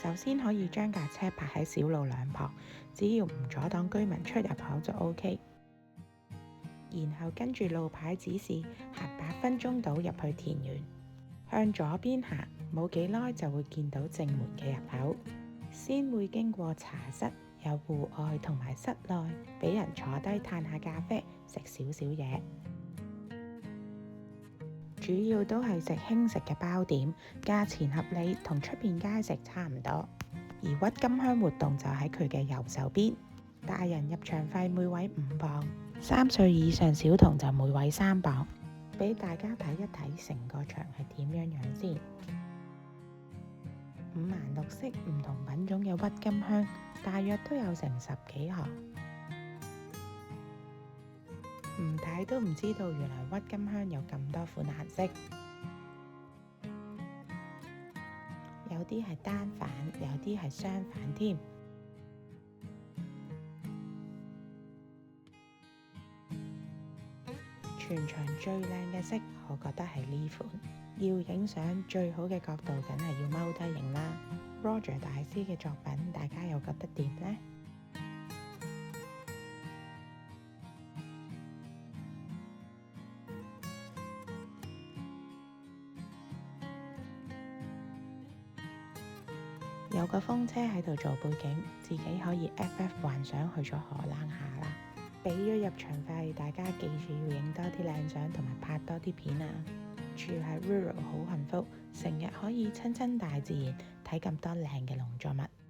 首先可以將架車泊喺小路兩旁，只要唔阻擋居民出入口就 OK。然後跟住路牌指示行8分鐘到入去田園，向左邊行，冇幾耐就會見到正門嘅入口。先會經過茶室，有戶外同埋室內，俾人坐低嘆下咖啡，食少少嘢。主要都係食輕食嘅包點，價錢合理，同出邊街食差唔多。而鬱金香活動就喺佢嘅右手邊。大人入場費每位5磅，3歲以上小童就每位3磅。俾大家睇一睇成個場係點樣樣先。五顏六色唔同品種嘅鬱金香，大約都有成10幾行。唔睇都唔知道，原來鬱金香有咁多款顏色，有啲係單反，有啲係雙反添。全場最靚嘅色，我覺得係呢款。要影相最好嘅角度，梗係要踎低影啦。Roger 大師嘅作品，大家又覺得點呢？有個風車喺度做背景，自己可以 FF 幻想去咗荷蘭下啦。俾咗入場費，大家記住要影多啲靚相同埋拍多啲片啊！住喺 Rural 好幸福，成日可以親近大自然，睇咁多靚嘅農作物。